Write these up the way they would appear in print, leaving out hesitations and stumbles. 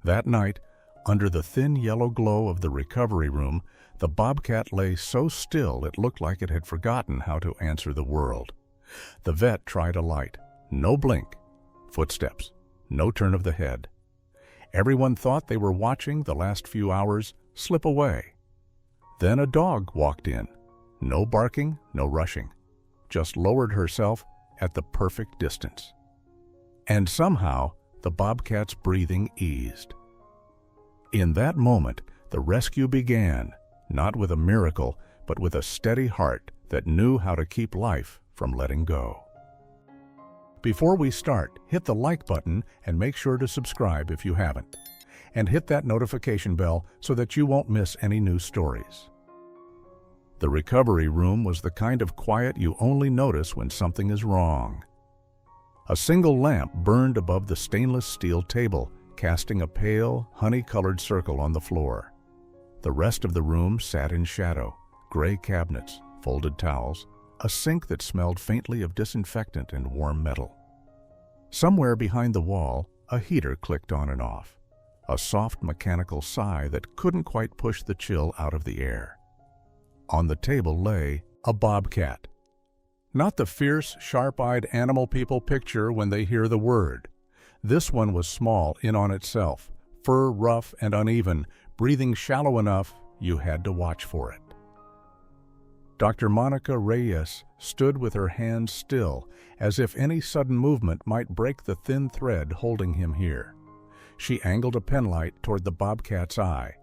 That night, under the thin yellow glow of the recovery room, the bobcat lay so still it looked like it had forgotten how to answer the world. The vet tried a light. No blink. Footsteps. No turn of the head. Everyone thought they were watching the last few hours slip away. Then a dog walked in. No barking, no rushing. Just lowered herself at the perfect distance. And somehow, the bobcat's breathing eased. In that moment, the rescue began, not with a miracle, but with a steady heart that knew how to keep life from letting go. Before we start, hit the like button and make sure to subscribe if you haven't. And hit that notification bell so that you won't miss any new stories. The recovery room was the kind of quiet you only notice when something is wrong. A single lamp burned above the stainless steel table, casting a pale, honey-colored circle on the floor. The rest of the room sat in shadow, gray cabinets, folded towels, a sink that smelled faintly of disinfectant and warm metal. Somewhere behind the wall, a heater clicked on and off, a soft mechanical sigh that couldn't quite push the chill out of the air. On the table lay a bobcat. Not the fierce, sharp-eyed animal people picture when they hear the word. This one was small in on itself, fur rough and uneven, breathing shallow enough you had to watch for it. Dr. Monica Reyes stood with her hands still, as if any sudden movement might break the thin thread holding him here. She angled a penlight toward the bobcat's eye.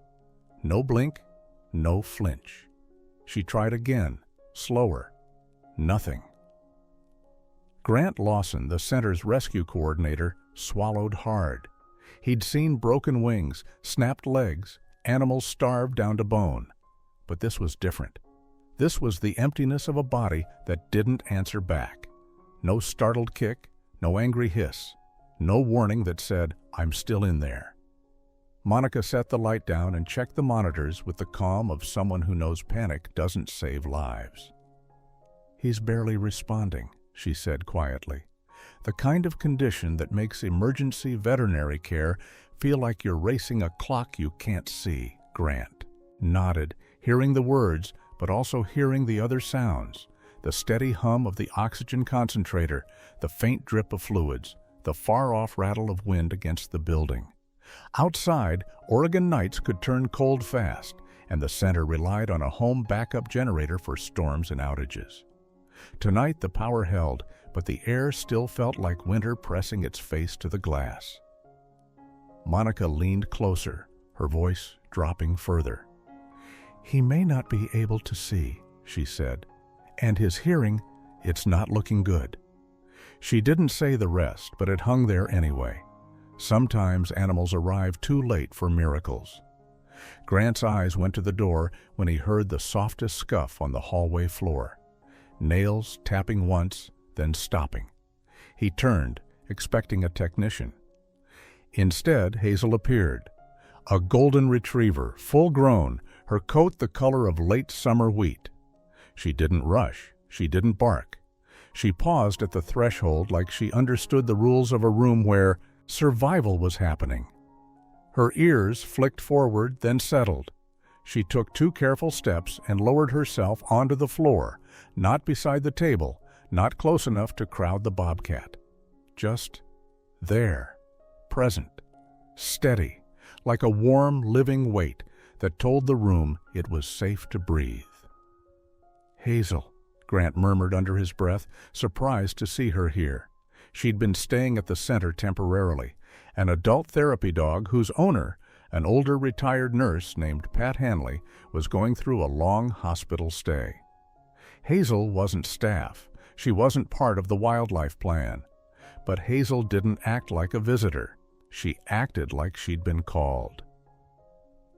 No blink, no flinch. She tried again, slower. Nothing. Grant Lawson, the center's rescue coordinator, swallowed hard. He'd seen broken wings, snapped legs, animals starved down to bone. But this was different. This was the emptiness of a body that didn't answer back. No startled kick, no angry hiss, no warning that said, "I'm still in there." Monica set the light down and checked the monitors with the calm of someone who knows panic doesn't save lives. "He's barely responding," she said quietly. "The kind of condition that makes emergency veterinary care feel like you're racing a clock you can't see." Grant nodded, hearing the words, but also hearing the other sounds, the steady hum of the oxygen concentrator, the faint drip of fluids, the far-off rattle of wind against the building. Outside, Oregon nights could turn cold fast, and the center relied on a home backup generator for storms and outages. Tonight the power held, but the air still felt like winter pressing its face to the glass. Monica leaned closer, her voice dropping further. "He may not be able to see," she said, "and his hearing, it's not looking good." She didn't say the rest, but it hung there anyway. Sometimes animals arrive too late for miracles. Grant's eyes went to the door when he heard the softest scuff on the hallway floor. Nails tapping once, then stopping. He turned, expecting a technician. Instead, Hazel appeared. A golden retriever, full-grown, her coat the color of late summer wheat. She didn't rush. She didn't bark. She paused at the threshold like she understood the rules of a room where survival was happening. Her ears flicked forward, then settled. She took 2 careful steps and lowered herself onto the floor, not beside the table, not close enough to crowd the bobcat. Just there, present, steady, like a warm, living weight that told the room it was safe to breathe. "Hazel," Grant murmured under his breath, surprised to see her here. She'd been staying at the center temporarily, an adult therapy dog whose owner, an older retired nurse named Pat Hanley, was going through a long hospital stay. Hazel wasn't staff. She wasn't part of the wildlife plan. But Hazel didn't act like a visitor. She acted like she'd been called.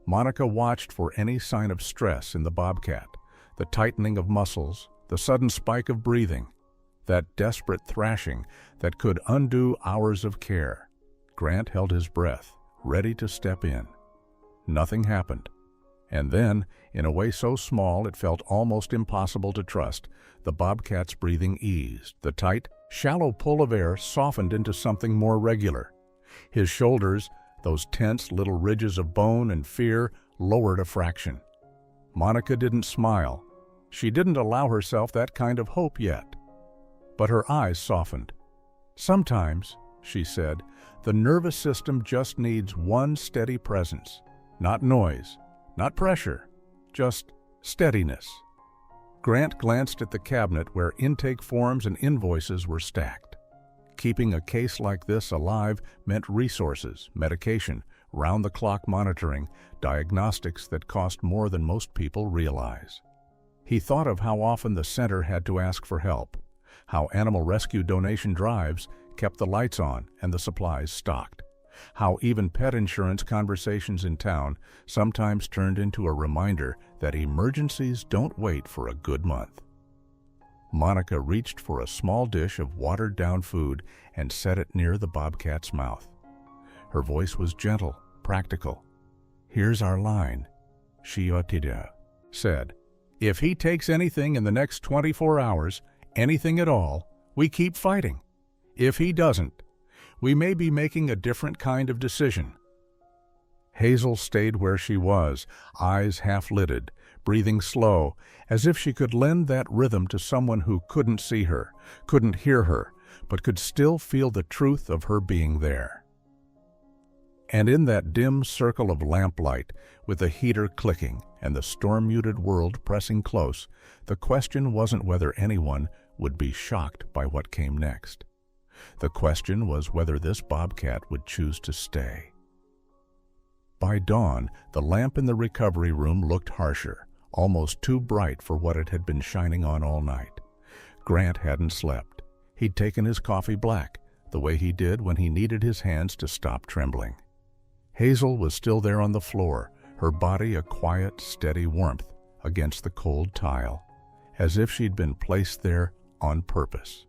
Monica watched for any sign of stress in the bobcat, the tightening of muscles, the sudden spike of breathing, that desperate thrashing that could undo hours of care. Grant held his breath, ready to step in. Nothing happened. And then, in a way so small it felt almost impossible to trust, the bobcat's breathing eased. The tight, shallow pull of air softened into something more regular. His shoulders, Those tense little ridges of bone and fear lowered a fraction. Monica didn't smile. She didn't allow herself that kind of hope yet. But her eyes softened. "Sometimes," she said, "the nervous system just needs one steady presence. Not noise, not pressure, just steadiness." Grant glanced at the cabinet where intake forms and invoices were stacked. Keeping a case like this alive meant resources, medication, round-the-clock monitoring, diagnostics that cost more than most people realize. He thought of how often the center had to ask for help, how animal rescue donation drives kept the lights on and the supplies stocked, how even pet insurance conversations in town sometimes turned into a reminder that emergencies don't wait for a good month. Monica reached for a small dish of watered-down food and set it near the bobcat's mouth. Her voice was gentle, practical. "Here's our line," she said. "If he takes anything in the next 24 hours, anything at all, we keep fighting. If he doesn't, we may be making a different kind of decision." Hazel stayed where she was, eyes half-lidded, breathing slow, as if she could lend that rhythm to someone who couldn't see her, couldn't hear her, but could still feel the truth of her being there. And in that dim circle of lamplight, with the heater clicking and the storm-muted world pressing close, the question wasn't whether anyone would be shocked by what came next. The question was whether this bobcat would choose to stay. By dawn, the lamp in the recovery room looked harsher, almost too bright for what it had been shining on all night. Grant hadn't slept. He'd taken his coffee black, the way he did when he needed his hands to stop trembling. Hazel was still there on the floor, her body a quiet, steady warmth against the cold tile, as if she'd been placed there on purpose.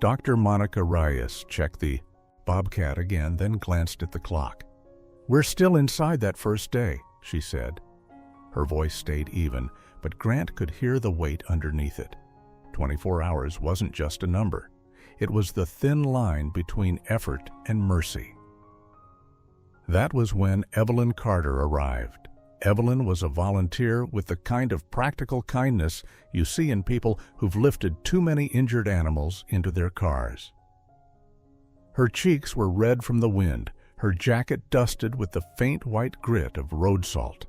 Dr. Monica Reyes checked the bobcat again, then glanced at the clock. "We're still inside that first day," she said. Her voice stayed even, but Grant could hear the weight underneath it. 24 hours wasn't just a number. It was the thin line between effort and mercy. That was when Evelyn Carter arrived. Evelyn was a volunteer with the kind of practical kindness you see in people who've lifted too many injured animals into their cars. Her cheeks were red from the wind, her jacket dusted with the faint white grit of road salt.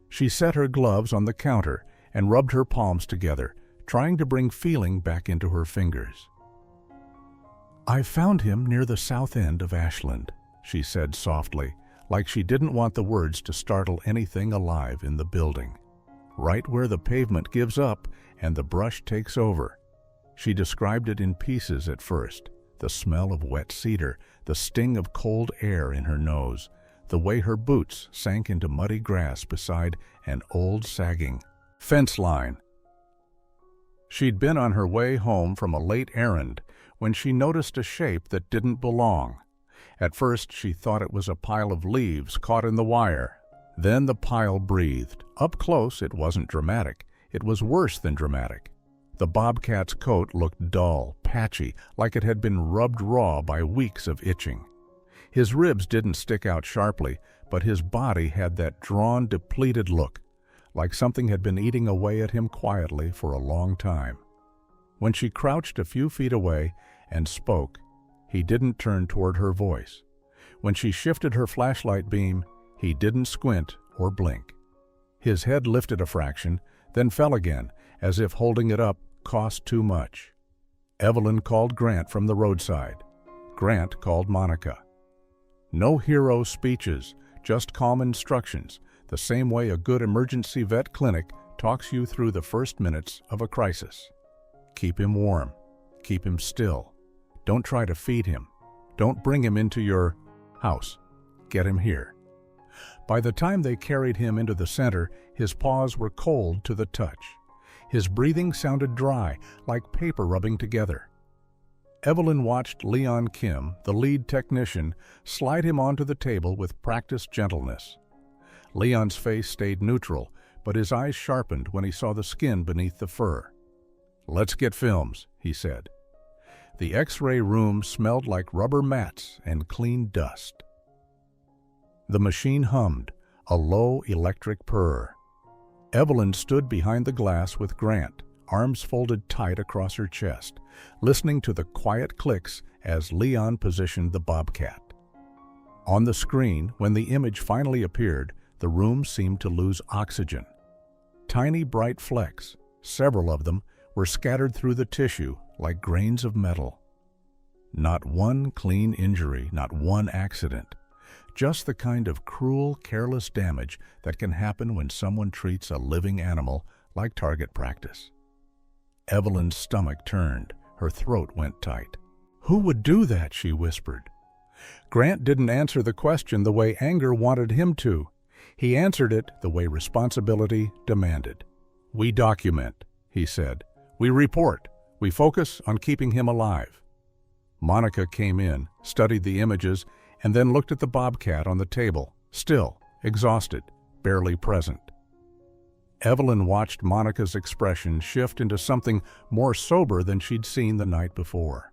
She set her gloves on the counter and rubbed her palms together, trying to bring feeling back into her fingers. "I found him near the south end of Ashland," she said softly, like she didn't want the words to startle anything alive in the building. "Right where the pavement gives up and the brush takes over." She described it in pieces at first, the smell of wet cedar, the sting of cold air in her nose, the way her boots sank into muddy grass beside an old sagging fence line. She'd been on her way home from a late errand when she noticed a shape that didn't belong. At first she thought it was a pile of leaves caught in the wire. Then the pile breathed. Up close it wasn't dramatic. It was worse than dramatic. The bobcat's coat looked dull, patchy, like it had been rubbed raw by weeks of itching. His ribs didn't stick out sharply, but his body had that drawn, depleted look, like something had been eating away at him quietly for a long time. When she crouched a few feet away and spoke, he didn't turn toward her voice. When she shifted her flashlight beam, he didn't squint or blink. His head lifted a fraction, then fell again, as if holding it up cost too much. Evelyn called Grant from the roadside. Grant called Monica. No hero speeches, just calm instructions, the same way a good emergency vet clinic talks you through the first minutes of a crisis. Keep him warm. Keep him still. Don't try to feed him. Don't bring him into your house. Get him here. By the time they carried him into the center, his paws were cold to the touch. His breathing sounded dry, like paper rubbing together. Evelyn watched Leon Kim, the lead technician, slide him onto the table with practiced gentleness. Leon's face stayed neutral, but his eyes sharpened when he saw the skin beneath the fur. "Let's get films," he said. The X-ray room smelled like rubber mats and clean dust. The machine hummed, a low electric purr. Evelyn stood behind the glass with Grant, arms folded tight across her chest, listening to the quiet clicks as Leon positioned the Bobcat. On the screen, when the image finally appeared, the room seemed to lose oxygen. Tiny bright flecks, several of them, were scattered through the tissue like grains of metal. Not one clean injury, not one accident. Just the kind of cruel, careless damage that can happen when someone treats a living animal like target practice. Evelyn's stomach turned. Her throat went tight. "Who would do that?" she whispered. Grant didn't answer the question the way anger wanted him to. He answered it the way responsibility demanded. "We document," he said. "We report. We focus on keeping him alive." Monica came in, studied the images, and then looked at the Bobcat on the table, still, exhausted, barely present. Evelyn watched Monica's expression shift into something more sober than she'd seen the night before.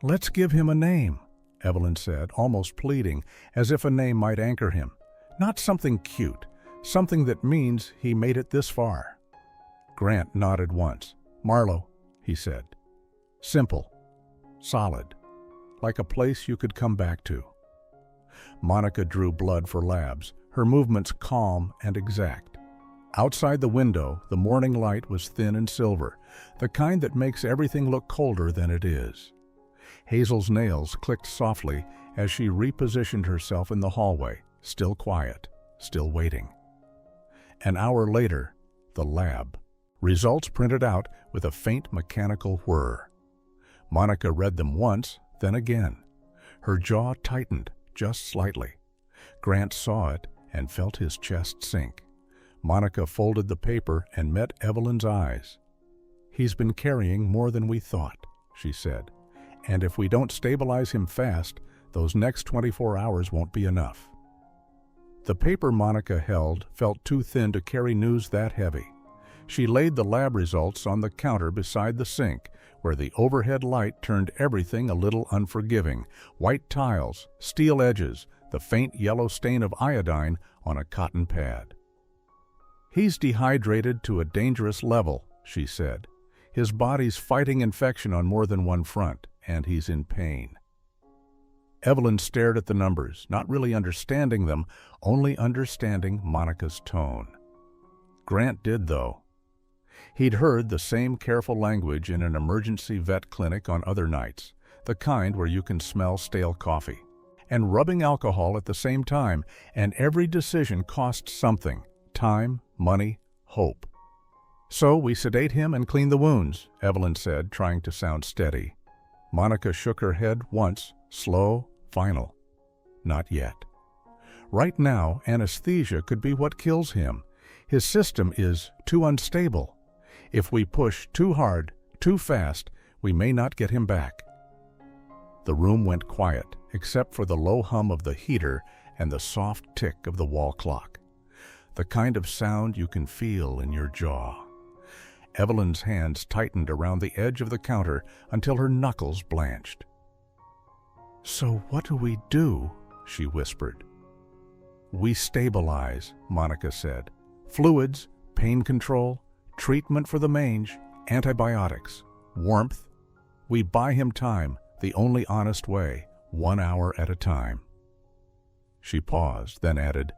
"Let's give him a name," Evelyn said, almost pleading, as if a name might anchor him. Not something cute, something that means he made it this far. Grant nodded once. "Marlowe," he said. Simple, solid, like a place you could come back to. Monica drew blood for labs, her movements calm and exact. Outside the window, the morning light was thin and silver, the kind that makes everything look colder than it is. Hazel's nails clicked softly as she repositioned herself in the hallway, still quiet, still waiting. An hour later, the lab. Results printed out with a faint mechanical whir. Monica read them once, then again. Her jaw tightened, just slightly. Grant saw it and felt his chest sink. Monica folded the paper and met Evelyn's eyes. "He's been carrying more than we thought," she said. "And if we don't stabilize him fast, those next 24 hours won't be enough." The paper Monica held felt too thin to carry news that heavy. She laid the lab results on the counter beside the sink, where the overhead light turned everything a little unforgiving. White tiles, steel edges, the faint yellow stain of iodine on a cotton pad. "He's dehydrated to a dangerous level," she said. "His body's fighting infection on more than one front, and he's in pain." Evelyn stared at the numbers, not really understanding them, only understanding Monica's tone. Grant did, though. He'd heard the same careful language in an emergency vet clinic on other nights, the kind where you can smell stale coffee, and rubbing alcohol at the same time, and every decision costs something: time, money, hope. "So we sedate him and clean the wounds," Evelyn said, trying to sound steady. Monica shook her head once, slow, final. "Not yet. Right now, anesthesia could be what kills him. His system is too unstable. If we push too hard, too fast, we may not get him back." The room went quiet, except for the low hum of the heater and the soft tick of the wall clock. The kind of sound you can feel in your jaw. Evelyn's hands tightened around the edge of the counter until her knuckles blanched. "So what do we do?" she whispered. "We stabilize," Monica said. "Fluids, pain control, treatment for the mange, antibiotics, warmth. We buy him time, the only honest way, 1 hour at a time." She paused, then added,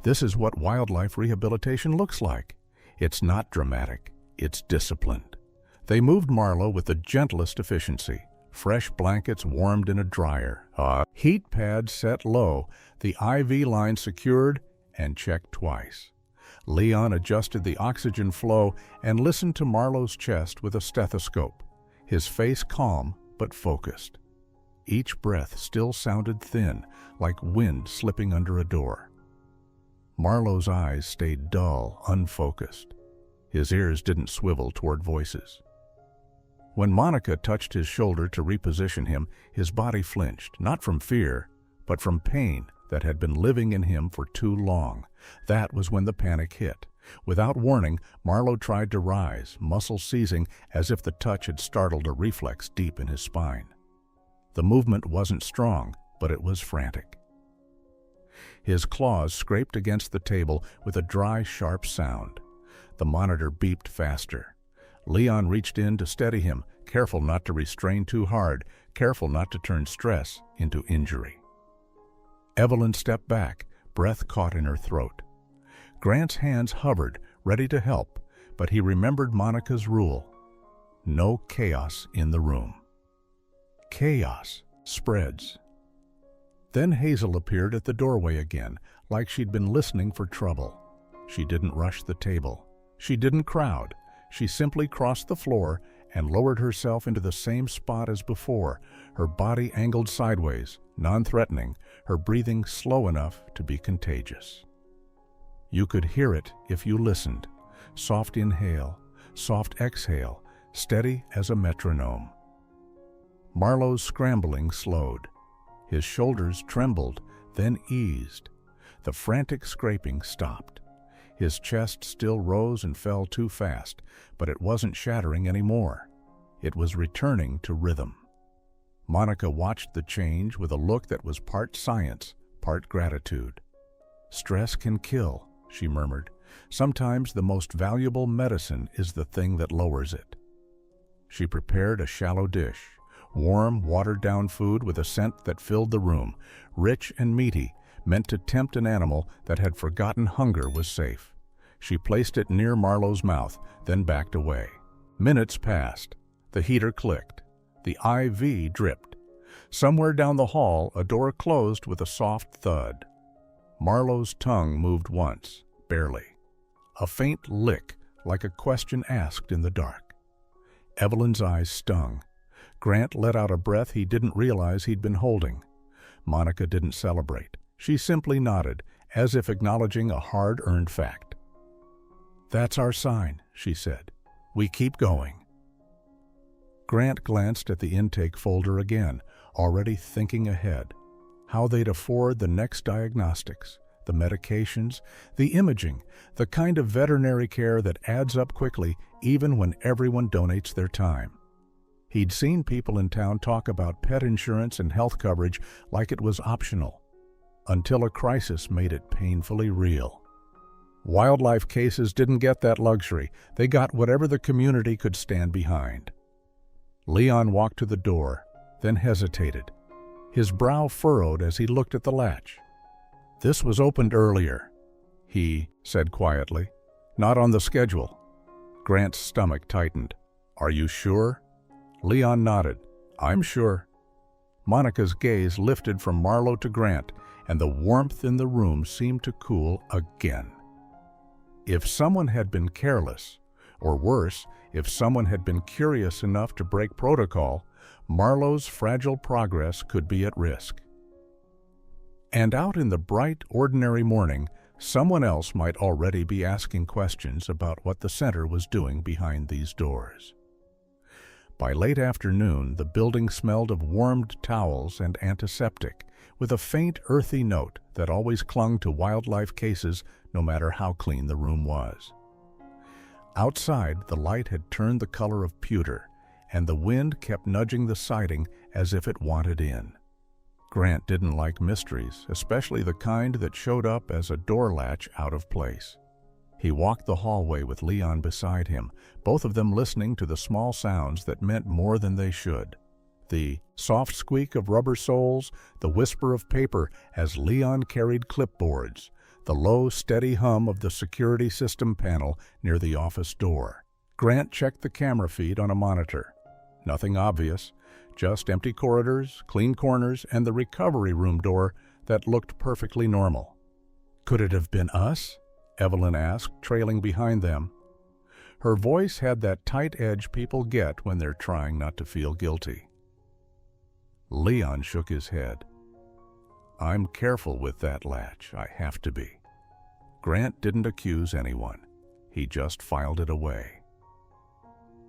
"This is what wildlife rehabilitation looks like. It's not dramatic, it's disciplined." They moved Marlowe with the gentlest efficiency. Fresh blankets warmed in a dryer, heat pads set low, the IV line secured and checked twice. Leon adjusted the oxygen flow and listened to Marlowe's chest with a stethoscope, his face calm but focused. Each breath still sounded thin, like wind slipping under a door. Marlowe's eyes stayed dull, unfocused. His ears didn't swivel toward voices. When Monica touched his shoulder to reposition him, his body flinched, not from fear, but from pain that had been living in him for too long. That was when the panic hit. Without warning, Marlowe tried to rise, muscles seizing as if the touch had startled a reflex deep in his spine. The movement wasn't strong, but it was frantic. His claws scraped against the table with a dry, sharp sound. The monitor beeped faster. Leon reached in to steady him, careful not to restrain too hard, careful not to turn stress into injury. Evelyn stepped back, breath caught in her throat. Grant's hands hovered, ready to help, but he remembered Monica's rule. No chaos in the room. Chaos spreads. Then Hazel appeared at the doorway again, like she'd been listening for trouble. She didn't rush the table. She didn't crowd. She simply crossed the floor and lowered herself into the same spot as before, her body angled sideways, non-threatening, her breathing slow enough to be contagious. You could hear it if you listened. Soft inhale, soft exhale, steady as a metronome. Marlowe's scrambling slowed. His shoulders trembled, then eased. The frantic scraping stopped. His chest still rose and fell too fast, but it wasn't shattering anymore. It was returning to rhythm. Monica watched the change with a look that was part science, part gratitude. "Stress can kill," she murmured. "Sometimes the most valuable medicine is the thing that lowers it." She prepared a shallow dish, warm, watered-down food with a scent that filled the room, rich and meaty, meant to tempt an animal that had forgotten hunger was safe. She placed it near Marlowe's mouth, then backed away. Minutes passed. The heater clicked. The IV dripped. Somewhere down the hall, a door closed with a soft thud. Marlowe's tongue moved once, barely. A faint lick, like a question asked in the dark. Evelyn's eyes stung. Grant let out a breath he didn't realize he'd been holding. Monica didn't celebrate. She simply nodded, as if acknowledging a hard-earned fact. "That's our sign," she said. "We keep going." Grant glanced at the intake folder again, already thinking ahead. How they'd afford the next diagnostics, the medications, the imaging, the kind of veterinary care that adds up quickly even when everyone donates their time. He'd seen people in town talk about pet insurance and health coverage like it was optional, until a crisis made it painfully real. Wildlife cases didn't get that luxury. They got whatever the community could stand behind. Leon walked to the door, then hesitated. His brow furrowed as he looked at the latch. "This was opened earlier," he said quietly. "Not on the schedule." Grant's stomach tightened. "Are you sure?" Leon nodded. "I'm sure." Monica's gaze lifted from Marlowe to Grant, and the warmth in the room seemed to cool again. If someone had been careless, or worse, if someone had been curious enough to break protocol, Marlowe's fragile progress could be at risk. And out in the bright, ordinary morning, someone else might already be asking questions about what the center was doing behind these doors. By late afternoon, the building smelled of warmed towels and antiseptic, with a faint, earthy note that always clung to wildlife cases no matter how clean the room was. Outside, the light had turned the color of pewter, and the wind kept nudging the siding as if it wanted in. Grant didn't like mysteries, especially the kind that showed up as a door latch out of place. He walked the hallway with Leon beside him, both of them listening to the small sounds that meant more than they should. The soft squeak of rubber soles, the whisper of paper as Leon carried clipboards, the low, steady hum of the security system panel near the office door. Grant checked the camera feed on a monitor. Nothing obvious, just empty corridors, clean corners, and the recovery room door that looked perfectly normal. "Could it have been us?" Evelyn asked, trailing behind them. Her voice had that tight edge people get when they're trying not to feel guilty. Leon shook his head. "I'm careful with that latch, I have to be." Grant didn't accuse anyone. He just filed it away.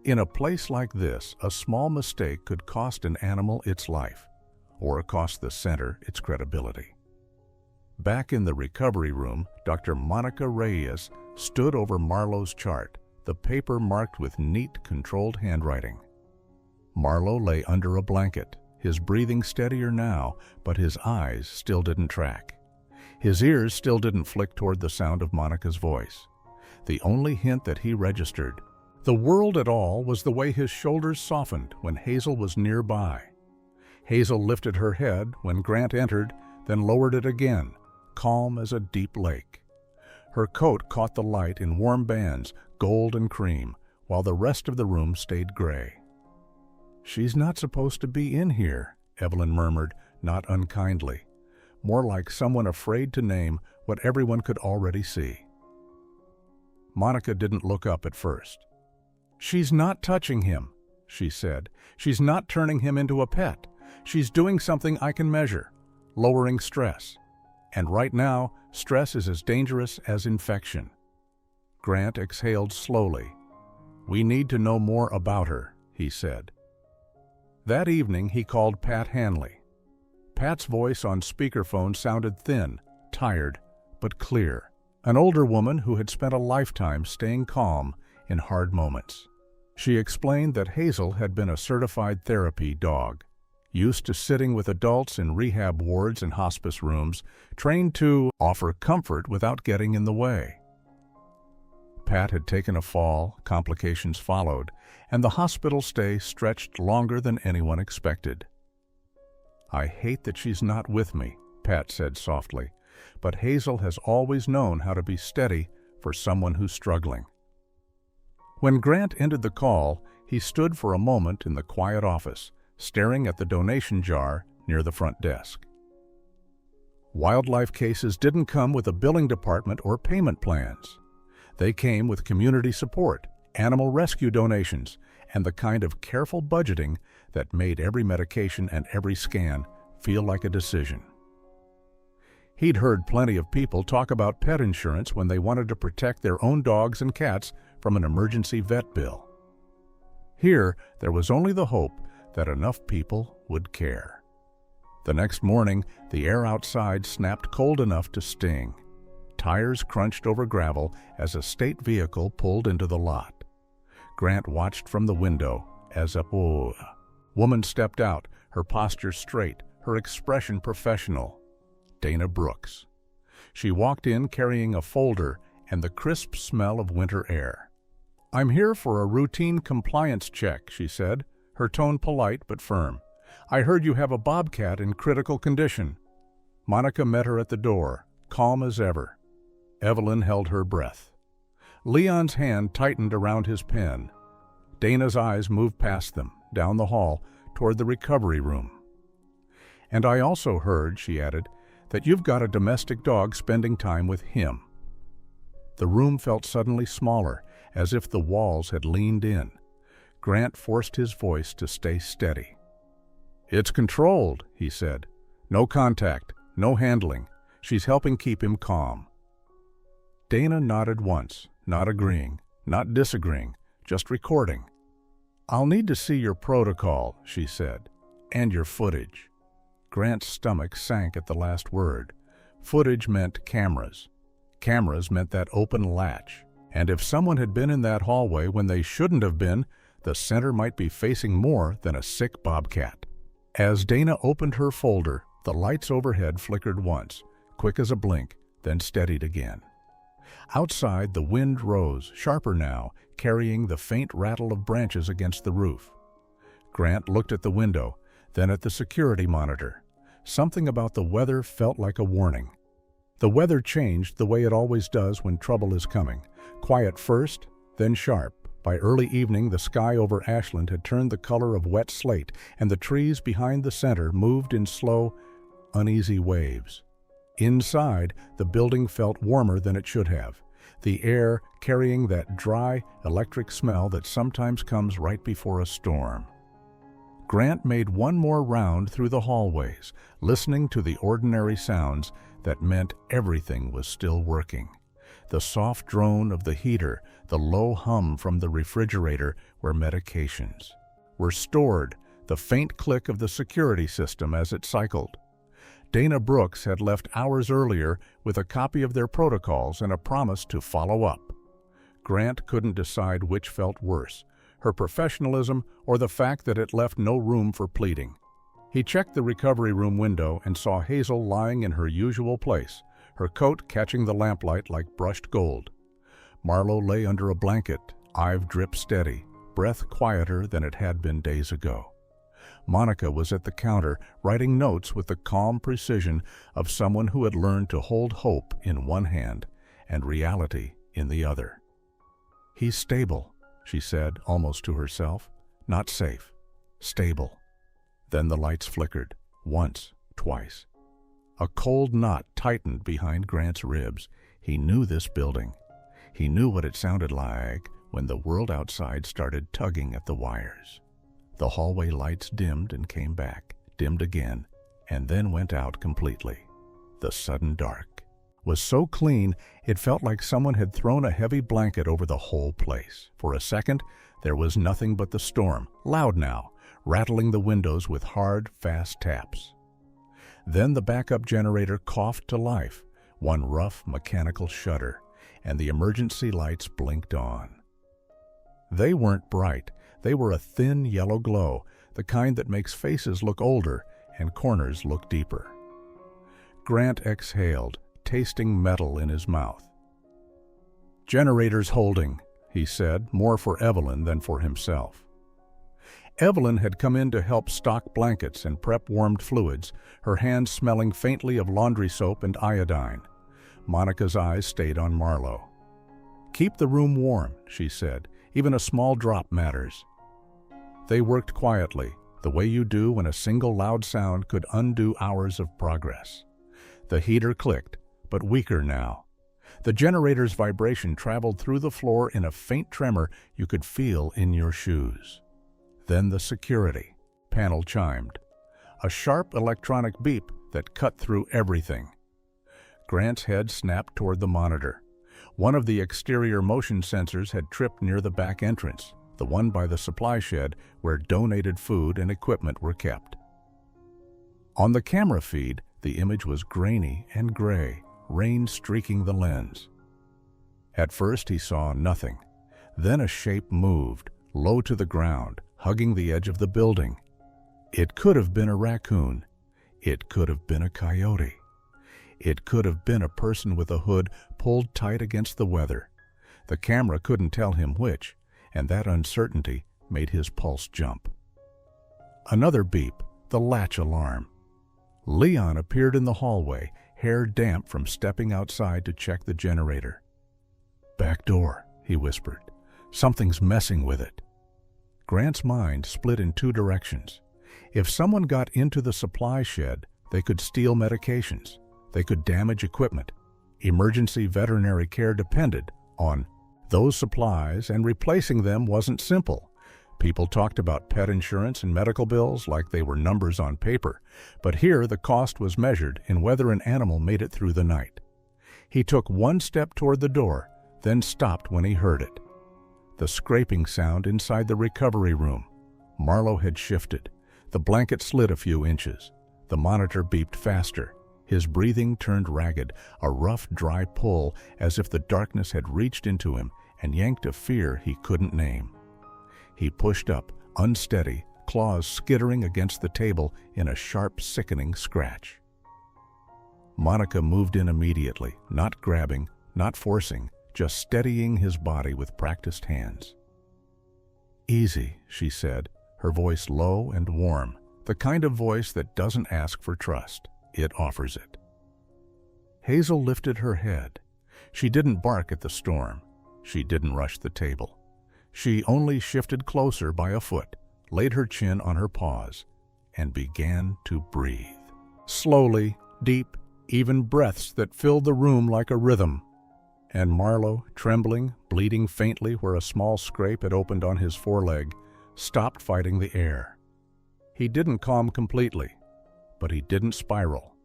In a place like this, a small mistake could cost an animal its life, or cost the center its credibility. Back in the recovery room, Dr. Monica Reyes stood over Marlowe's chart, the paper marked with neat, controlled handwriting. Marlowe lay under a blanket, his breathing steadier now, but his eyes still didn't track. His ears still didn't flick toward the sound of Monica's voice. The only hint that he registered, the world at all, was the way his shoulders softened when Hazel was nearby. Hazel lifted her head when Grant entered, then lowered it again, calm as a deep lake. Her coat caught the light in warm bands, gold and cream, while the rest of the room stayed gray. "She's not supposed to be in here," Evelyn murmured, not unkindly, more like someone afraid to name what everyone could already see. Monica didn't look up at first. "She's not touching him," she said. "She's not turning him into a pet. She's doing something I can measure, lowering stress. And right now, stress is as dangerous as infection." Grant exhaled slowly. "We need to know more about her," he said. That evening, he called Pat Hanley. Pat's voice on speakerphone sounded thin, tired, but clear. An older woman who had spent a lifetime staying calm in hard moments. She explained that Hazel had been a certified therapy dog, used to sitting with adults in rehab wards and hospice rooms, trained to offer comfort without getting in the way. Pat had taken a fall, complications followed, and the hospital stay stretched longer than anyone expected. "I hate that she's not with me," Pat said softly, "but Hazel has always known how to be steady for someone who's struggling." When Grant ended the call, he stood for a moment in the quiet office, staring at the donation jar near the front desk. Wildlife cases didn't come with a billing department or payment plans. They came with community support, animal rescue donations, and the kind of careful budgeting that made every medication and every scan feel like a decision. He'd heard plenty of people talk about pet insurance when they wanted to protect their own dogs and cats from an emergency vet bill. Here, there was only the hope that enough people would care. The next morning, the air outside snapped cold enough to sting. Tires crunched over gravel as a state vehicle pulled into the lot. Grant watched from the window as a woman stepped out, her posture straight, her expression professional. Dana Brooks. She walked in carrying a folder and the crisp smell of winter air. "I'm here for a routine compliance check," she said, her tone polite but firm. "I heard you have a bobcat in critical condition." Monica met her at the door, calm as ever. Evelyn held her breath. Leon's hand tightened around his pen. Dana's eyes moved past them, down the hall, toward the recovery room. "And I also heard," she added, "that you've got a domestic dog spending time with him." The room felt suddenly smaller, as if the walls had leaned in. Grant forced his voice to stay steady. "It's controlled," he said. "No contact, no handling. She's helping keep him calm." Dana nodded once, not agreeing, not disagreeing, just recording. "I'll need to see your protocol," she said, "and your footage." Grant's stomach sank at the last word. Footage meant cameras. Cameras meant that open latch. And if someone had been in that hallway when they shouldn't have been, the center might be facing more than a sick bobcat. As Dana opened her folder, the lights overhead flickered once, quick as a blink, then steadied again. Outside, the wind rose, sharper now, carrying the faint rattle of branches against the roof. Grant looked at the window, then at the security monitor. Something about the weather felt like a warning. The weather changed the way it always does when trouble is coming. Quiet first, then sharp. By early evening, the sky over Ashland had turned the color of wet slate, and the trees behind the center moved in slow, uneasy waves. Inside, the building felt warmer than it should have, the air carrying that dry, electric smell that sometimes comes right before a storm. Grant made one more round through the hallways, listening to the ordinary sounds that meant everything was still working. The soft drone of the heater, the low hum from the refrigerator where medications were stored, the faint click of the security system as it cycled. Dana Brooks had left hours earlier with a copy of their protocols and a promise to follow up. Grant couldn't decide which felt worse, her professionalism or the fact that it left no room for pleading. He checked the recovery room window and saw Hazel lying in her usual place, her coat catching the lamplight like brushed gold. Marlo lay under a blanket, eye drip steady, breath quieter than it had been days ago. Monica was at the counter, writing notes with the calm precision of someone who had learned to hold hope in one hand and reality in the other. "He's stable," she said, almost to herself. "Not safe. Stable." Then the lights flickered, once, twice. A cold knot tightened behind Grant's ribs. He knew this building. He knew what it sounded like when the world outside started tugging at the wires. The hallway lights dimmed and came back, dimmed again, and then went out completely. The sudden dark was so clean it felt like someone had thrown a heavy blanket over the whole place. For a second, there was nothing but the storm, loud now, rattling the windows with hard, fast taps. Then the backup generator coughed to life, one rough mechanical shudder, and the emergency lights blinked on. They weren't bright. They were a thin yellow glow, the kind that makes faces look older and corners look deeper. Grant exhaled, tasting metal in his mouth. "Generators holding," he said, more for Evelyn than for himself. Evelyn had come in to help stock blankets and prep warmed fluids, her hands smelling faintly of laundry soap and iodine. Monica's eyes stayed on Marlo. "Keep the room warm," she said. "Even a small drop matters." They worked quietly, the way you do when a single loud sound could undo hours of progress. The heater clicked, but weaker now. The generator's vibration traveled through the floor in a faint tremor you could feel in your shoes. Then the security panel chimed, a sharp electronic beep that cut through everything. Grant's head snapped toward the monitor. One of the exterior motion sensors had tripped near the back entrance, the one by the supply shed where donated food and equipment were kept. On the camera feed, the image was grainy and gray, rain streaking the lens. At first he saw nothing. Then a shape moved, low to the ground, hugging the edge of the building. It could have been a raccoon. It could have been a coyote. It could have been a person with a hood pulled tight against the weather. The camera couldn't tell him which, and that uncertainty made his pulse jump. Another beep, the latch alarm. Leon appeared in the hallway, hair damp from stepping outside to check the generator. "Back door," he whispered. "Something's messing with it." Grant's mind split in two directions. If someone got into the supply shed, they could steal medications. They could damage equipment. Emergency veterinary care depended on those supplies, and replacing them wasn't simple. People talked about pet insurance and medical bills like they were numbers on paper, but here the cost was measured in whether an animal made it through the night. He took one step toward the door, then stopped when he heard it. The scraping sound inside the recovery room. Marlo had shifted. The blanket slid a few inches. The monitor beeped faster. His breathing turned ragged, a rough, dry pull, as if the darkness had reached into him and yanked a fear he couldn't name. He pushed up, unsteady, claws skittering against the table in a sharp, sickening scratch. Monica moved in immediately, not grabbing, not forcing, just steadying his body with practiced hands. "Easy," she said, her voice low and warm, the kind of voice that doesn't ask for trust. It offers it. Hazel lifted her head. She didn't bark at the storm. She didn't rush the table. She only shifted closer by a foot, laid her chin on her paws, and began to breathe. Slowly, deep, even breaths that filled the room like a rhythm. And Marlo, trembling, bleeding faintly where a small scrape had opened on his foreleg, stopped fighting the air. He didn't calm completely, but he didn't spiral.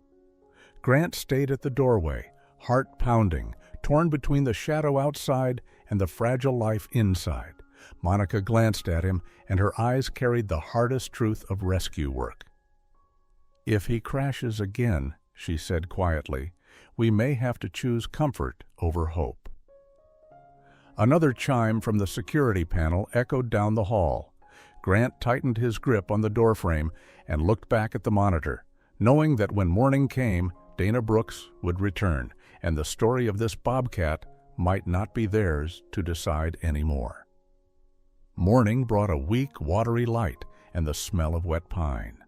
Grant stayed at the doorway, heart pounding, torn between the shadow outside and the fragile life inside. Monica glanced at him, and her eyes carried the hardest truth of rescue work. "If he crashes again," she said quietly, "we may have to choose comfort over hope." Another chime from the security panel echoed down the hall. Grant tightened his grip on the doorframe and looked back at the monitor, knowing that when morning came, Dana Brooks would return, and the story of this bobcat might not be theirs to decide anymore. Morning brought a weak, watery light and the smell of wet pine.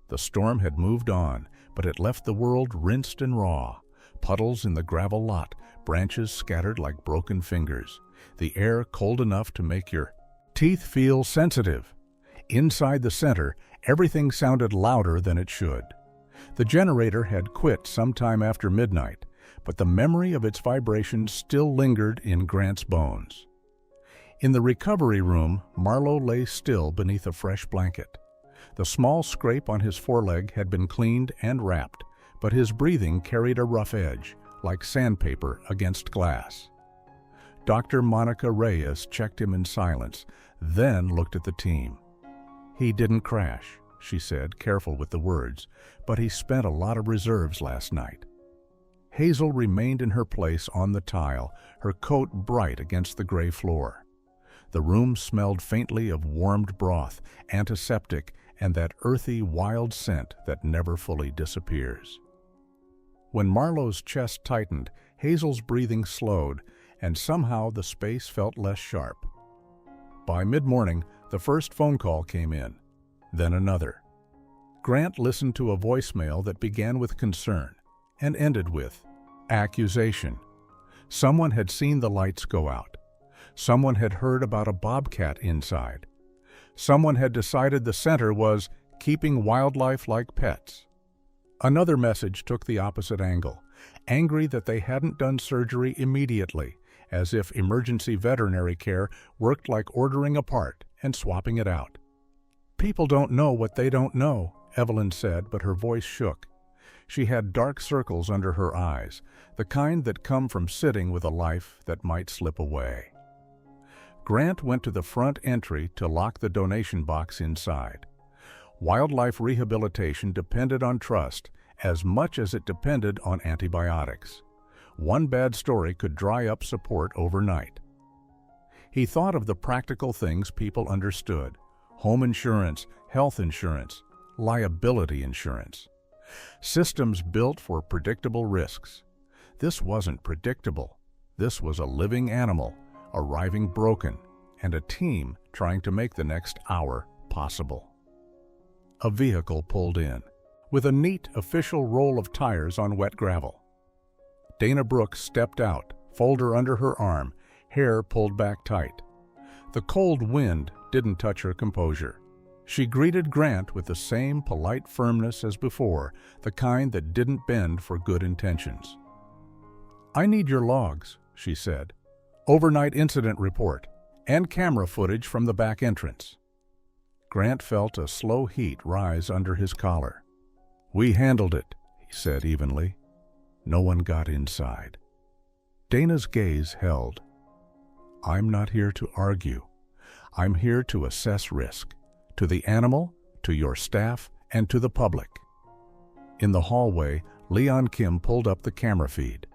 The storm had moved on, but it left the world rinsed and raw. Puddles in the gravel lot, branches scattered like broken fingers, the air cold enough to make your teeth feel sensitive. Inside the center, everything sounded louder than it should. The generator had quit sometime after midnight, but the memory of its vibrations still lingered in Grant's bones. In the recovery room, Marlowe lay still beneath a fresh blanket. The small scrape on his foreleg had been cleaned and wrapped, but his breathing carried a rough edge, like sandpaper against glass. Dr. Monica Reyes checked him in silence, then looked at the team. "He didn't crash," she said, careful with the words, "but he spent a lot of reserves last night." Hazel remained in her place on the tile, her coat bright against the gray floor. The room smelled faintly of warmed broth, antiseptic, and that earthy, wild scent that never fully disappears. When Marlowe's chest tightened, Hazel's breathing slowed, and somehow the space felt less sharp. By mid-morning, the first phone call came in, then another. Grant listened to a voicemail that began with concern and ended with accusation. Someone had seen the lights go out. Someone had heard about a bobcat inside. Someone had decided the center was keeping wildlife like pets. Another message took the opposite angle, angry that they hadn't done surgery immediately, as if emergency veterinary care worked like ordering a part and swapping it out. "People don't know what they don't know," Evelyn said, but her voice shook. She had dark circles under her eyes, the kind that come from sitting with a life that might slip away. Grant went to the front entry to lock the donation box inside. Wildlife rehabilitation depended on trust as much as it depended on antibiotics. One bad story could dry up support overnight. He thought of the practical things people understood: home insurance, health insurance, liability insurance. Systems built for predictable risks. This wasn't predictable. This was a living animal, arriving broken, and a team trying to make the next hour possible. A vehicle pulled in, with a neat official roll of tires on wet gravel. Dana Brooks stepped out, folder under her arm, hair pulled back tight. The cold wind didn't touch her composure. She greeted Grant with the same polite firmness as before, the kind that didn't bend for good intentions. "I need your logs," she said. "Overnight incident report, and camera footage from the back entrance." Grant felt a slow heat rise under his collar. "We handled it," he said evenly. "No one got inside." Dana's gaze held. "I'm not here to argue. I'm here to assess risk. To the animal, to your staff, and to the public." In the hallway, Leon Kim pulled up the camera feed.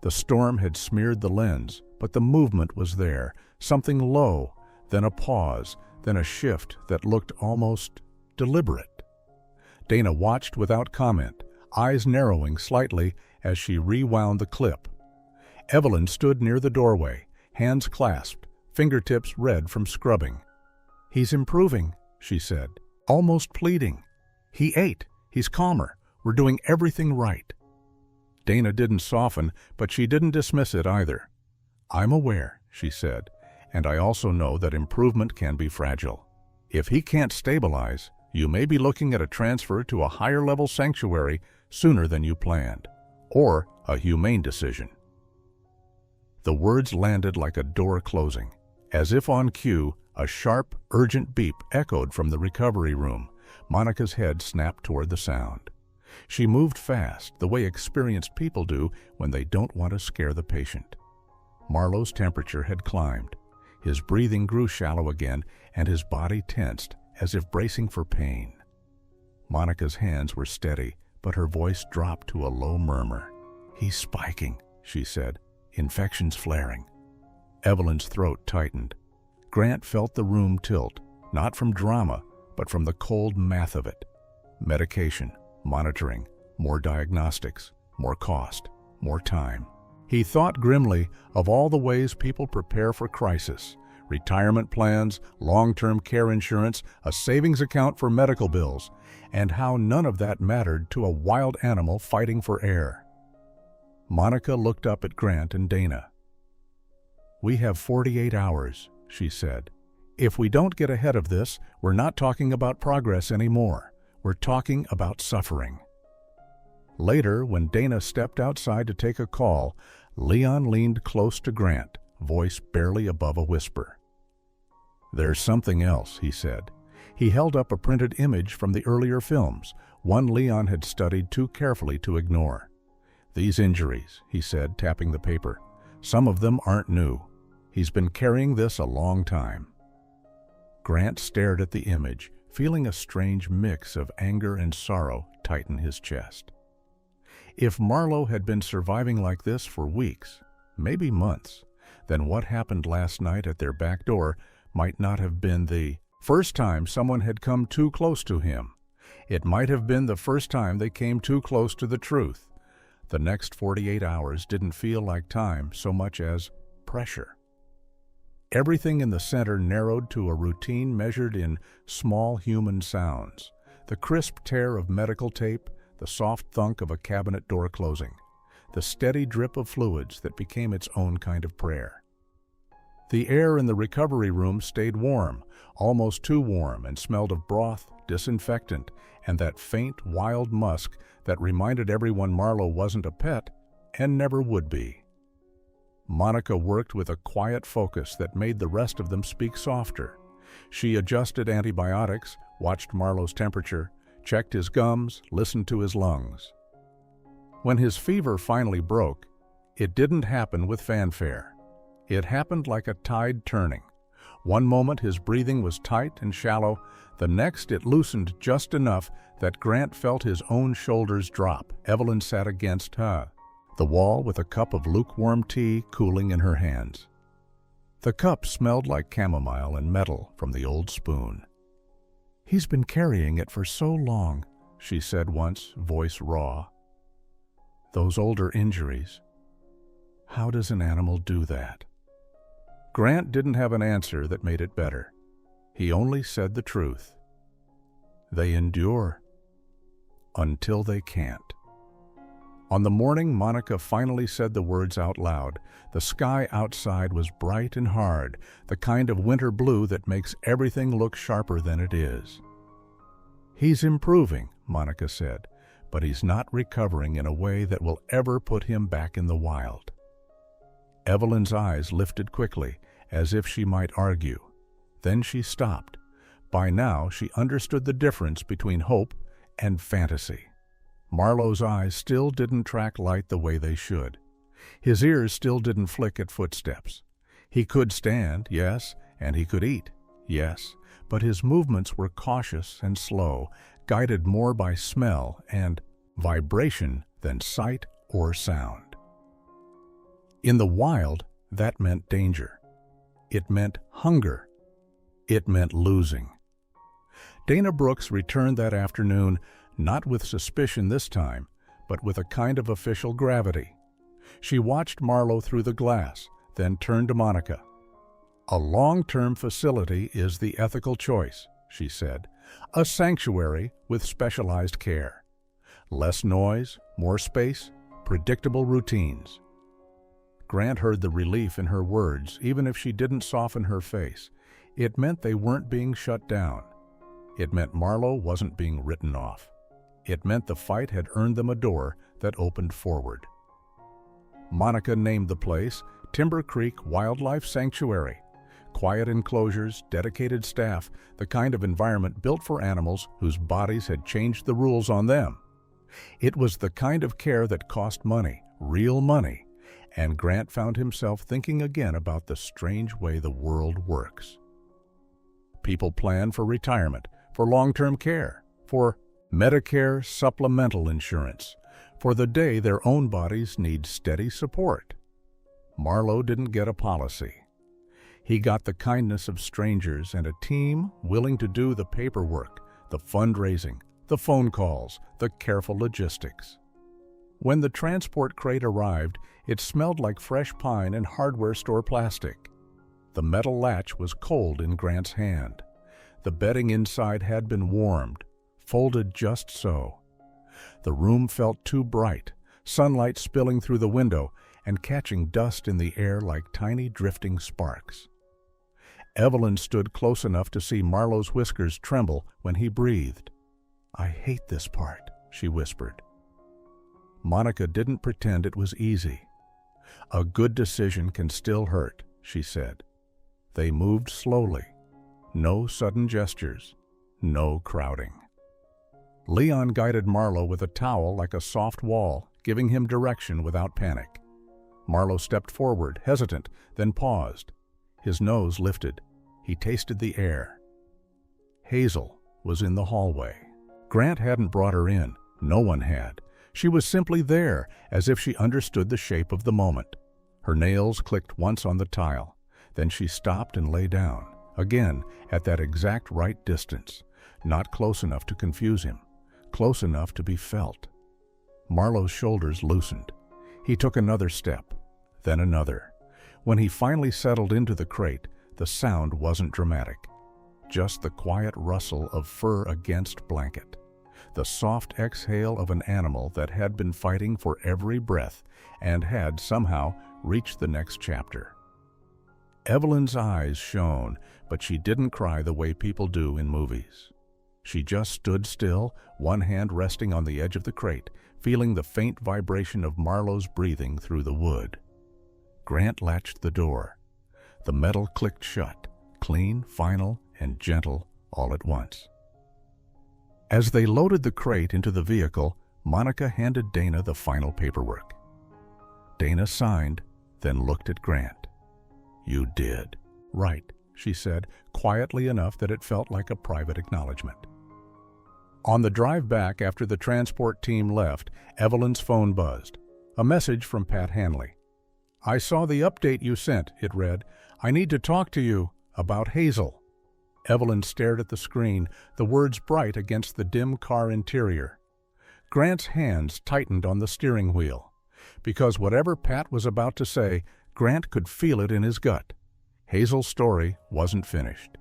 The storm had smeared the lens, but the movement was there, something low, then a pause, then a shift that looked almost deliberate. Dana watched without comment, eyes narrowing slightly as she rewound the clip. Evelyn stood near the doorway, hands clasped, fingertips red from scrubbing. "He's improving," she said, almost pleading. "He ate. He's calmer. We're doing everything right." Dana didn't soften, but she didn't dismiss it either. "I'm aware," she said, "and I also know that improvement can be fragile. If he can't stabilize, you may be looking at a transfer to a higher-level sanctuary sooner than you planned, or a humane decision." The words landed like a door closing. As if on cue, a sharp, urgent beep echoed from the recovery room. Monica's head snapped toward the sound. She moved fast, the way experienced people do when they don't want to scare the patient. Marlowe's temperature had climbed. His breathing grew shallow again, and his body tensed, as if bracing for pain. Monica's hands were steady, but her voice dropped to a low murmur. "He's spiking," she said. "Infection's flaring." Evelyn's throat tightened. Grant felt the room tilt, not from drama, but from the cold math of it. Medication, monitoring, more diagnostics, more cost, more time. He thought grimly of all the ways people prepare for crisis: retirement plans, long-term care insurance, a savings account for medical bills, and how none of that mattered to a wild animal fighting for air. Monica looked up at Grant and Dana. "We have 48 hours, she said. "If we don't get ahead of this, we're not talking about progress anymore. We're talking about suffering." Later, when Dana stepped outside to take a call, Leon leaned close to Grant, voice barely above a whisper. "There's something else," he said. He held up a printed image from the earlier films, one Leon had studied too carefully to ignore. "These injuries," he said, tapping the paper, "some of them aren't new. He's been carrying this a long time." Grant stared at the image, feeling a strange mix of anger and sorrow tighten his chest. If Marlowe had been surviving like this for weeks, maybe months, then what happened last night at their back door might not have been the first time someone had come too close to him. It might have been the first time they came too close to the truth. The next 48 hours didn't feel like time so much as pressure. Everything in the center narrowed to a routine measured in small human sounds: the crisp tear of medical tape, the soft thunk of a cabinet door closing, the steady drip of fluids that became its own kind of prayer. The air in the recovery room stayed warm, almost too warm, and smelled of broth, disinfectant, and that faint, wild musk that reminded everyone Marlowe wasn't a pet and never would be. Monica worked with a quiet focus that made the rest of them speak softer. She adjusted antibiotics, watched Marlowe's temperature, checked his gums, listened to his lungs. When his fever finally broke, it didn't happen with fanfare. It happened like a tide turning. One moment his breathing was tight and shallow, the next it loosened just enough that Grant felt his own shoulders drop. Evelyn sat against the wall with a cup of lukewarm tea cooling in her hands. The cup smelled like chamomile and metal from the old spoon. "He's been carrying it for so long," she said once, voice raw. "Those older injuries. How does an animal do that?" Grant didn't have an answer that made it better. He only said the truth. They endure until they can't. On the morning Monica finally said the words out loud, the sky outside was bright and hard, the kind of winter blue that makes everything look sharper than it is. "He's improving," Monica said, "but he's not recovering in a way that will ever put him back in the wild." Evelyn's eyes lifted quickly, as if she might argue. Then she stopped. By now, she understood the difference between hope and fantasy. Marlowe's eyes still didn't track light the way they should. His ears still didn't flick at footsteps. He could stand, yes, and he could eat, yes, but his movements were cautious and slow, guided more by smell and vibration than sight or sound. In the wild, that meant danger. It meant hunger. It meant losing. Dana Brooks returned that afternoon, not with suspicion this time, but with a kind of official gravity. She watched Marlowe through the glass, then turned to Monica. "A long-term facility is the ethical choice," she said. "A sanctuary with specialized care. Less noise, more space, predictable routines." Grant heard the relief in her words, even if she didn't soften her face. It meant they weren't being shut down. It meant Marlowe wasn't being written off. It meant the fight had earned them a door that opened forward. Monica named the place Timber Creek Wildlife Sanctuary. Quiet enclosures, dedicated staff, the kind of environment built for animals whose bodies had changed the rules on them. It was the kind of care that cost money, real money, and Grant found himself thinking again about the strange way the world works. People plan for retirement, for long-term care, for Medicare supplemental insurance, for the day their own bodies need steady support. Marlowe didn't get a policy. He got the kindness of strangers and a team willing to do the paperwork, the fundraising, The phone calls, the careful logistics. When the transport crate arrived, it smelled like fresh pine and hardware store plastic. The metal latch was cold in Grant's hand. The bedding inside had been warmed, folded just so. The room felt too bright, sunlight spilling through the window and catching dust in the air like tiny drifting sparks. Evelyn stood close enough to see Marlowe's whiskers tremble when he breathed. "I hate this part," she whispered. Monica didn't pretend it was easy. "A good decision can still hurt," she said. They moved slowly. No sudden gestures. No crowding. Leon guided Marlowe with a towel like a soft wall, giving him direction without panic. Marlowe stepped forward, hesitant, then paused. His nose lifted. He tasted the air. Hazel was in the hallway. Grant hadn't brought her in. No one had. She was simply there, as if she understood the shape of the moment. Her nails clicked once on the tile. Then she stopped and lay down, again at that exact right distance, not close enough to confuse him, close enough to be felt. Marlowe's shoulders loosened. He took another step, then another. When he finally settled into the crate, the sound wasn't dramatic. Just the quiet rustle of fur against blanket. The soft exhale of an animal that had been fighting for every breath and had somehow reached the next chapter. Evelyn's eyes shone, but she didn't cry the way people do in movies. She just stood still, one hand resting on the edge of the crate, feeling the faint vibration of Marlowe's breathing through the wood. Grant latched the door. The metal clicked shut, clean, final, and gentle all at once. As they loaded the crate into the vehicle, Monica handed Dana the final paperwork. Dana signed, then looked at Grant. "You did." "Right," she said, quietly enough that it felt like a private acknowledgement. On the drive back after the transport team left, Evelyn's phone buzzed. A message from Pat Hanley. "I saw the update you sent," it read. "I need to talk to you about Hazel." Evelyn stared at the screen, the words bright against the dim car interior. Grant's hands tightened on the steering wheel. Because whatever Pat was about to say, Grant could feel it in his gut. Hazel's story wasn't finished.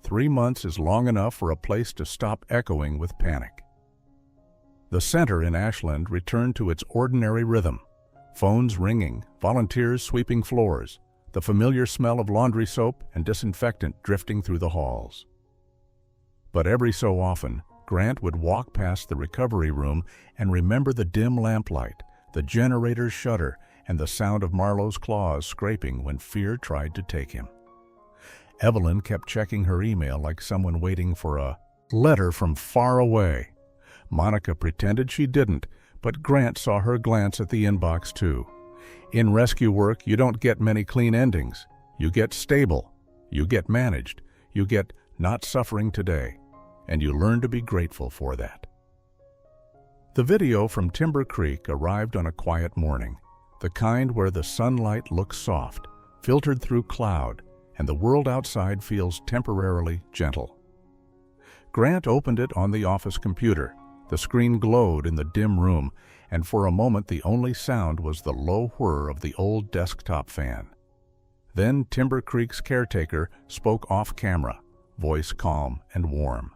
3 months is long enough for a place to stop echoing with panic. The center in Ashland returned to its ordinary rhythm. Phones ringing, volunteers sweeping floors, the familiar smell of laundry soap and disinfectant drifting through the halls. But every so often, Grant would walk past the recovery room and remember the dim lamplight, the generator's shudder, and the sound of Marlowe's claws scraping when fear tried to take him. Evelyn kept checking her email like someone waiting for a letter from far away. Monica pretended she didn't, but Grant saw her glance at the inbox too. In rescue work, you don't get many clean endings. You get stable. You get managed. You get not suffering today. And you learn to be grateful for that. The video from Timber Creek arrived on a quiet morning, the kind where the sunlight looks soft, filtered through cloud, and the world outside feels temporarily gentle. Grant opened it on the office computer. The screen glowed in the dim room, and for a moment the only sound was the low whir of the old desktop fan. Then Timber Creek's caretaker spoke off camera, voice calm and warm.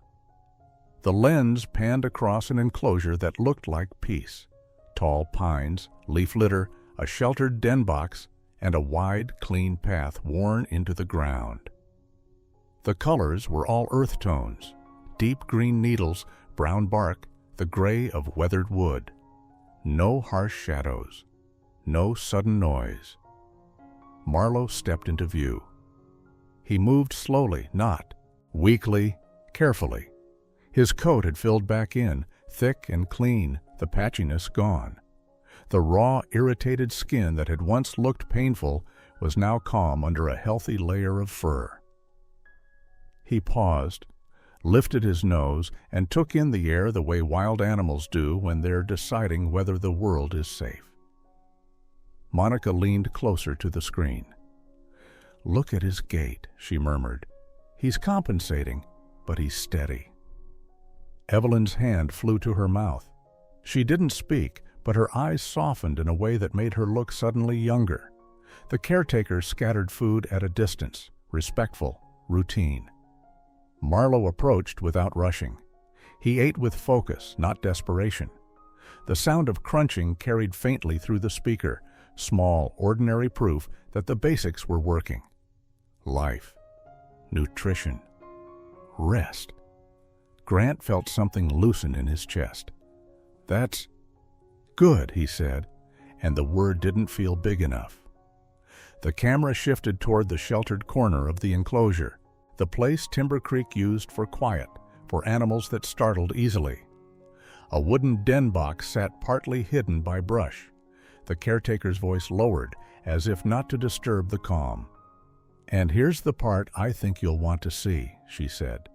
The lens panned across an enclosure that looked like peace. Tall pines, leaf litter, a sheltered den box, and a wide, clean path worn into the ground. The colors were all earth tones, deep green needles, brown bark, the gray of weathered wood. No harsh shadows, no sudden noise. Marlowe stepped into view. He moved slowly, not weakly, carefully. His coat had filled back in, thick and clean, the patchiness gone. The raw, irritated skin that had once looked painful was now calm under a healthy layer of fur. He paused, lifted his nose, and took in the air the way wild animals do when they're deciding whether the world is safe. Monica leaned closer to the screen. "Look at his gait," she murmured. "He's compensating, but he's steady." Evelyn's hand flew to her mouth. She didn't speak, but her eyes softened in a way that made her look suddenly younger. The caretaker scattered food at a distance, respectful, routine. Marlowe approached without rushing. He ate with focus, not desperation. The sound of crunching carried faintly through the speaker, small, ordinary proof that the basics were working. Life, nutrition, rest. Grant felt something loosen in his chest. "That's good," he said, and the word didn't feel big enough. The camera shifted toward the sheltered corner of the enclosure, the place Timber Creek used for quiet, for animals that startled easily. A wooden den box sat partly hidden by brush. The caretaker's voice lowered, as if not to disturb the calm. "And here's the part I think you'll want to see," she said.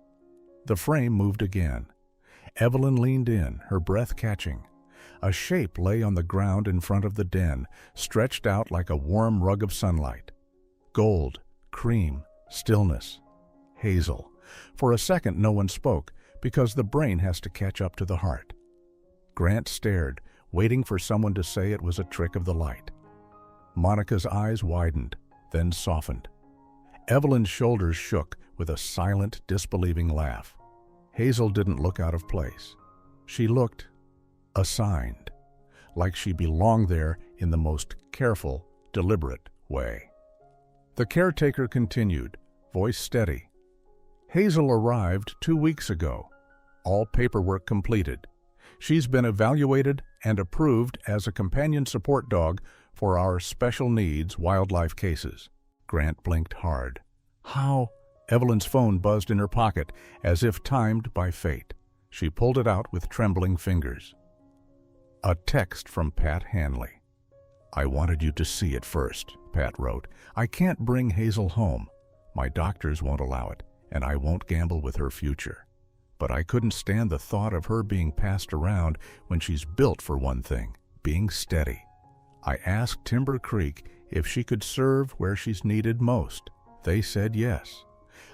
The frame moved again. Evelyn leaned in, her breath catching. A shape lay on the ground in front of the den, stretched out like a warm rug of sunlight. Gold, cream, stillness. Hazel. For a second no one spoke, because the brain has to catch up to the heart. Grant stared, waiting for someone to say it was a trick of the light. Monica's eyes widened, then softened. Evelyn's shoulders shook with a silent, disbelieving laugh. Hazel didn't look out of place. She looked assigned, like she belonged there in the most careful, deliberate way. The caretaker continued, voice steady. "Hazel arrived 2 weeks ago. All paperwork completed. She's been evaluated and approved as a companion support dog for our special needs wildlife cases." Grant blinked hard. "How?" Evelyn's phone buzzed in her pocket, as if timed by fate. She pulled it out with trembling fingers. A text from Pat Hanley. "I wanted you to see it first," Pat wrote. "I can't bring Hazel home. My doctors won't allow it, and I won't gamble with her future. But I couldn't stand the thought of her being passed around when she's built for one thing, being steady. I asked Timber Creek if she could serve where she's needed most. They said yes.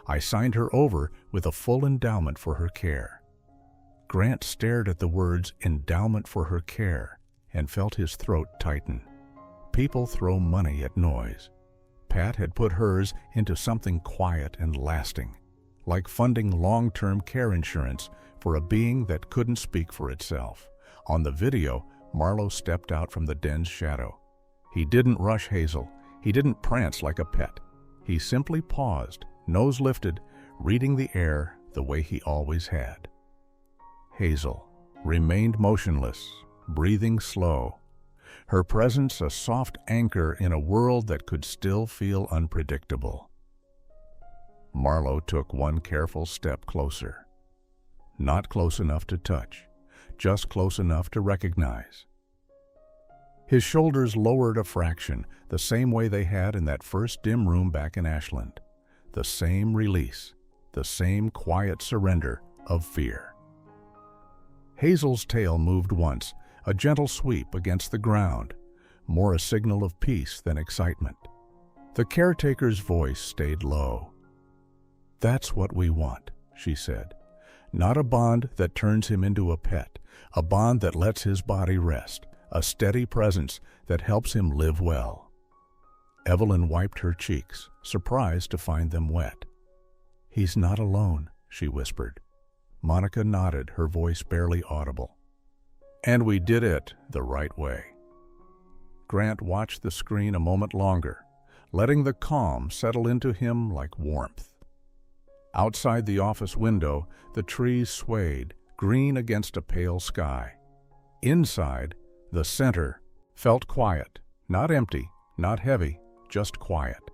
I signed her over with a full endowment for her care." Grant stared at the words endowment for her care and felt his throat tighten. People throw money at noise. Pat had put hers into something quiet and lasting, like funding long-term care insurance for a being that couldn't speak for itself. On the video, Marlowe stepped out from the den's shadow. He didn't rush Hazel. He didn't prance like a pet. He simply paused, nose lifted, reading the air the way he always had. Hazel remained motionless, breathing slow, her presence a soft anchor in a world that could still feel unpredictable. Marlowe took one careful step closer. Not close enough to touch, just close enough to recognize. His shoulders lowered a fraction, the same way they had in that first dim room back in Ashland. The same release, the same quiet surrender of fear. Hazel's tail moved once, a gentle sweep against the ground, more a signal of peace than excitement. The caretaker's voice stayed low. "That's what we want," she said. "Not a bond that turns him into a pet, a bond that lets his body rest, a steady presence that helps him live well." Evelyn wiped her cheeks, surprised to find them wet. "He's not alone," she whispered. Monica nodded, her voice barely audible. "And we did it the right way." Grant watched the screen a moment longer, letting the calm settle into him like warmth. Outside the office window, the trees swayed, green against a pale sky. Inside, the center felt quiet, not empty, not heavy, just quiet.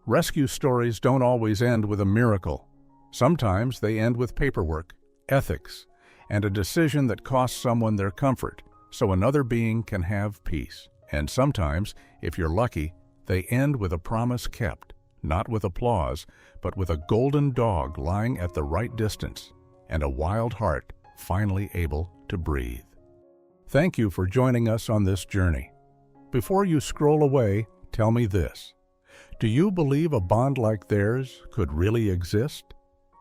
Rescue stories don't always end with a miracle. Sometimes they end with paperwork, ethics, and a decision that costs someone their comfort so another being can have peace. And sometimes, if you're lucky, they end with a promise kept, not with applause, but with a golden dog lying at the right distance and a wild heart finally able to breathe. Thank you for joining us on this journey. Before you scroll away, tell me this. Do you believe a bond like theirs could really exist?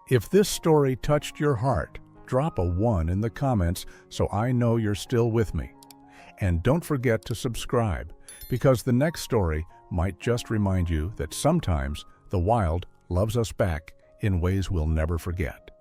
If this story touched your heart, drop a 1 in the comments so I know you're still with me. And don't forget to subscribe, because the next story might just remind you that sometimes the wild loves us back in ways we'll never forget.